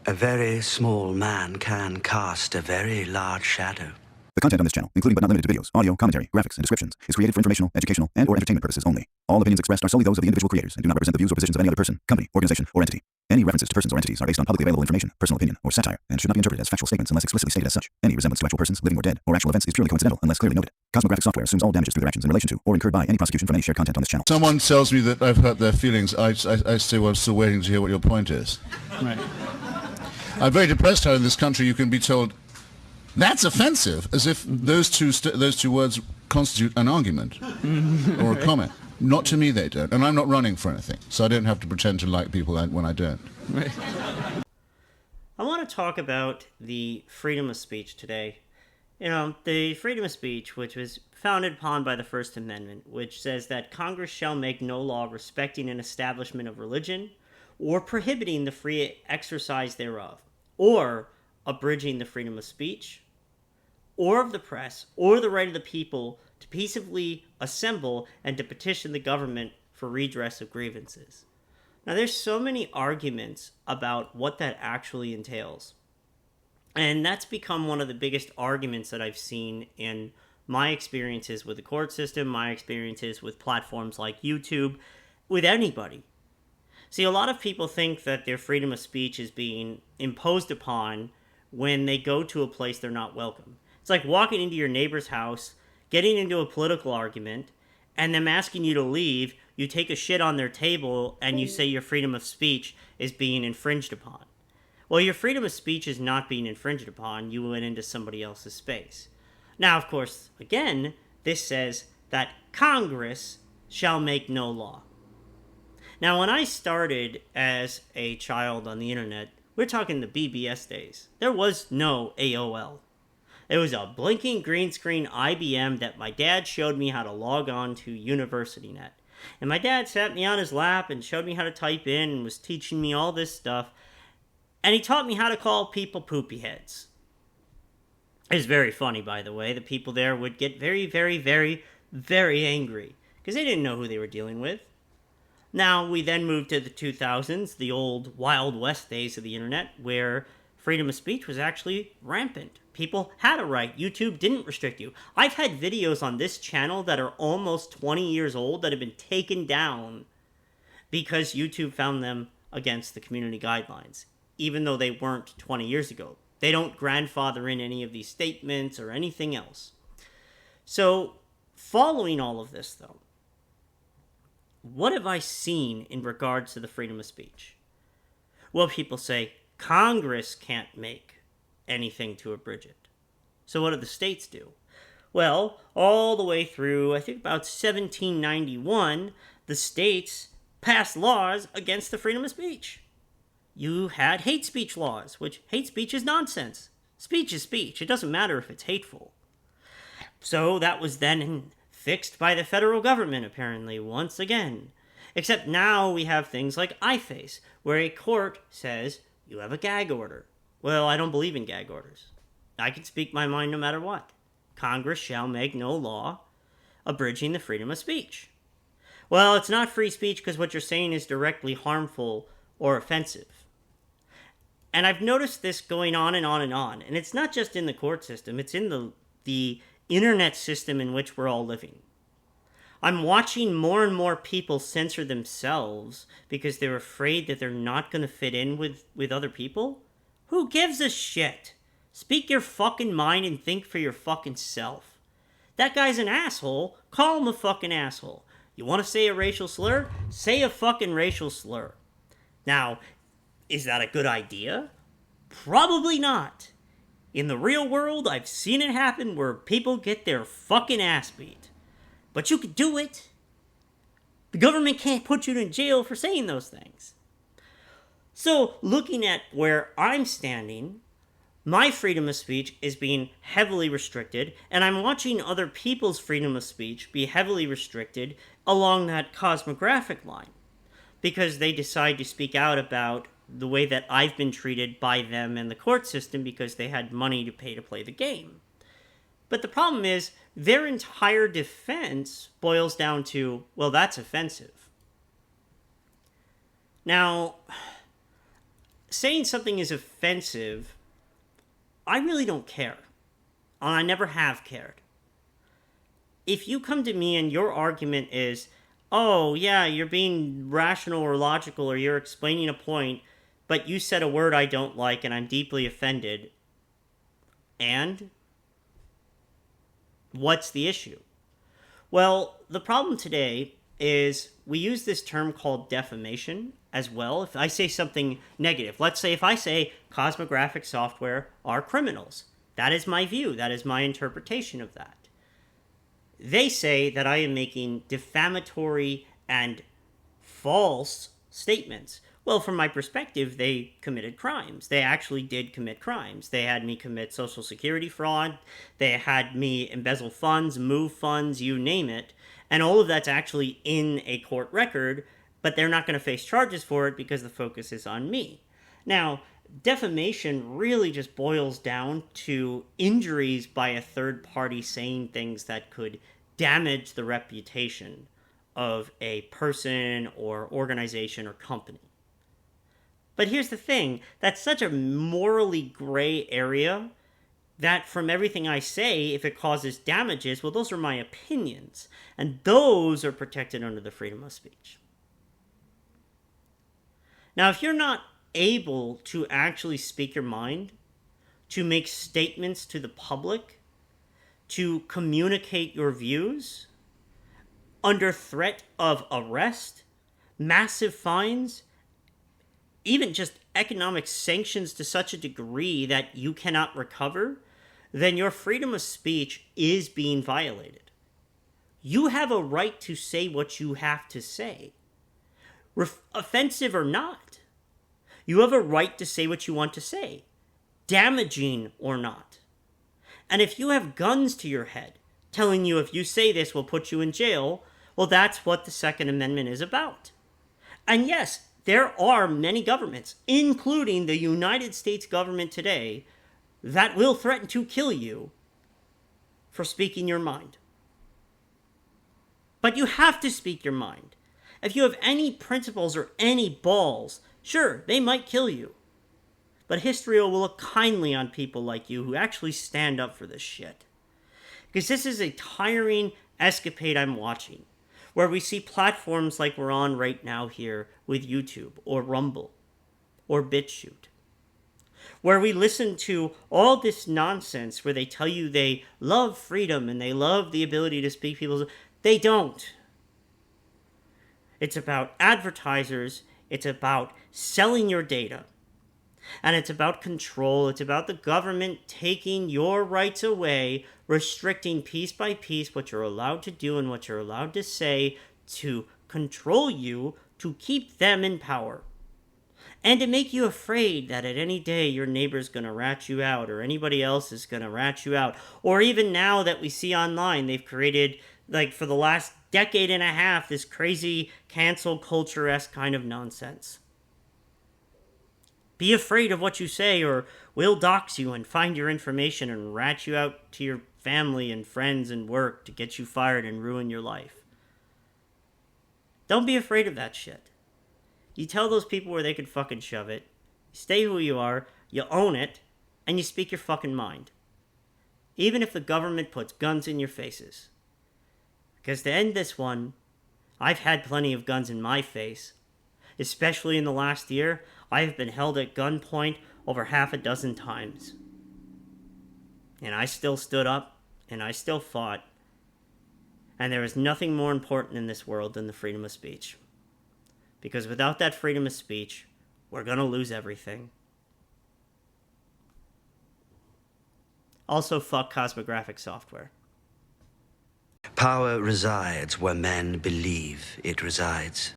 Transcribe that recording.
A very small man can cast a very large shadow. The content on this channel, including but not limited to videos, audio, commentary, graphics, and descriptions, is created for informational, educational, and/or entertainment purposes only. All opinions expressed are solely those of the individual creators and do not represent the views or positions of any other person, company, organization, or entity. Any references to persons or entities are based on publicly available information, personal opinion, or satire, and should not be interpreted as factual statements unless explicitly stated as such. Any resemblance to actual persons, living or dead, or actual events is purely coincidental unless clearly noted. Cosmographic software assumes all damages through their actions in relation to or incurred by any prosecution from any shared content on this channel. Someone tells me that I've hurt their feelings. I say, well, I'm still waiting to hear what your point is. Right. I'm very depressed how in this country you can be told, that's offensive, as if those two words constitute an argument or a comment. Not to me, they don't. And I'm not running for anything, so I don't have to pretend to like people when I don't. Right. I want to talk about the freedom of speech today. You know, the freedom of speech, which was founded upon by the First Amendment, which says that Congress shall make no law respecting an establishment of religion or prohibiting the free exercise thereof, or abridging the freedom of speech, or of the press, or the right of the people to peaceably assemble and to petition the government for redress of grievances. Now, there's so many arguments about what that actually entails. And that's become one of the biggest arguments that I've seen in my experiences with the court system, my experiences with platforms like YouTube, with anybody. See, a lot of people think that their freedom of speech is being imposed upon when they go to a place they're not welcome. It's like walking into your neighbor's house, getting into a political argument, and them asking you to leave. You take a shit on their table, and you say your freedom of speech is being infringed upon. Well, your freedom of speech is not being infringed upon. You went into somebody else's space. Now, of course, again, this says that Congress shall make no law. Now, when I started as a child on the internet, we're talking the BBS days. There was no AOL. It was a blinking green screen IBM that my dad showed me how to log on to UniversityNet. And my dad sat me on his lap and showed me how to type in and was teaching me all this stuff. And he taught me how to call people poopy heads. It was very funny, by the way. The people there would get very, very, very, very angry because they didn't know who they were dealing with. Now, we then moved to the 2000s, the old Wild West days of the internet, where freedom of speech was actually rampant. People had a right. YouTube didn't restrict you. I've had videos on this channel that are almost 20 years old that have been taken down because YouTube found them against the community guidelines, even though they weren't 20 years ago. They don't grandfather in any of these statements or anything else. So, following all of this, though, what have I seen in regards to the freedom of speech? Well, people say Congress can't make anything to abridge it. So what do the states do? Well, all the way through, I think about 1791, the states passed laws against the freedom of speech. You had hate speech laws, which hate speech is nonsense. Speech is speech. It doesn't matter if it's hateful. So that was then fixed by the federal government, apparently, once again. Except now we have things like iFace, where a court says, you have a gag order. Well, I don't believe in gag orders. I can speak my mind no matter what. Congress shall make no law abridging the freedom of speech. Well, it's not free speech because what you're saying is directly harmful or offensive. And I've noticed this going on and on and on. And it's not just in the court system. It's in the internet system in which we're all living. I'm watching more and more people censor themselves because they're afraid that they're not going to fit in with other people. Who gives a shit? Speak your fucking mind and think for your fucking self. That guy's an asshole. Call him a fucking asshole. You want to say a racial slur? Say a fucking racial slur. Now, is that a good idea? Probably not. In the real world, I've seen it happen where people get their fucking ass beat. But you could do it. The government can't put you in jail for saying those things. So, looking at where I'm standing, my freedom of speech is being heavily restricted, and I'm watching other people's freedom of speech be heavily restricted along that cosmographic line, because they decide to speak out about the way that I've been treated by them and the court system because they had money to pay to play the game. But the problem is, their entire defense boils down to, well, that's offensive. Now, saying something is offensive, I really don't care. And I never have cared. If you come to me and your argument is, oh, yeah, you're being rational or logical or you're explaining a point, but you said a word I don't like and I'm deeply offended, and what's the issue? Well, the problem today is we use this term called defamation as well. If I say something negative, let's say if I say Cosmographic software are criminals, that is my view, that is my interpretation of that. They say that I am making defamatory and false statements. Well, from my perspective, they committed crimes. They actually did commit crimes. They had me commit Social Security fraud. They had me embezzle funds, move funds, you name it. And all of that's actually in a court record, but they're not going to face charges for it because the focus is on me. Now, defamation really just boils down to injuries by a third party saying things that could damage the reputation of a person or organization or company. But here's the thing, that's such a morally gray area that from everything I say, if it causes damages, well, those are my opinions, and those are protected under the freedom of speech. Now, if you're not able to actually speak your mind, to make statements to the public, to communicate your views, under threat of arrest, massive fines, even just economic sanctions to such a degree that you cannot recover, then your freedom of speech is being violated. You have a right to say what you have to say, offensive or not. You have a right to say what you want to say, damaging or not. And if you have guns to your head, telling you if you say this will put you in jail, well, that's what the Second Amendment is about. And yes, there are many governments, including the United States government today, that will threaten to kill you for speaking your mind. But you have to speak your mind. If you have any principles or any balls, sure, they might kill you. But history will look kindly on people like you who actually stand up for this shit. Because this is a tiring escapade I'm watching, where we see platforms like we're on right now here with YouTube or Rumble or BitChute, where we listen to all this nonsense where they tell you they love freedom and they love the ability to speak people's... They don't. It's about advertisers. It's about selling your data. And it's about control. It's about the government taking your rights away, restricting piece by piece what you're allowed to do and what you're allowed to say to control you, to keep them in power. And to make you afraid that at any day your neighbor's going to rat you out or anybody else is going to rat you out. Or even now that we see online, they've created, like for the last decade and a half, this crazy cancel culture-esque kind of nonsense. Be afraid of what you say or we'll dox you and find your information and rat you out to your family and friends and work to get you fired and ruin your life. Don't be afraid of that shit. You tell those people where they could fucking shove it. You stay who you are, you own it, and you speak your fucking mind. Even if the government puts guns in your faces. Because to end this one, I've had plenty of guns in my face. Especially in the last year, I have been held at gunpoint over 6 times. And I still stood up, and I still fought. And there is nothing more important in this world than the freedom of speech. Because without that freedom of speech, we're going to lose everything. Also, fuck Cosmographic software. Power resides where men believe it resides.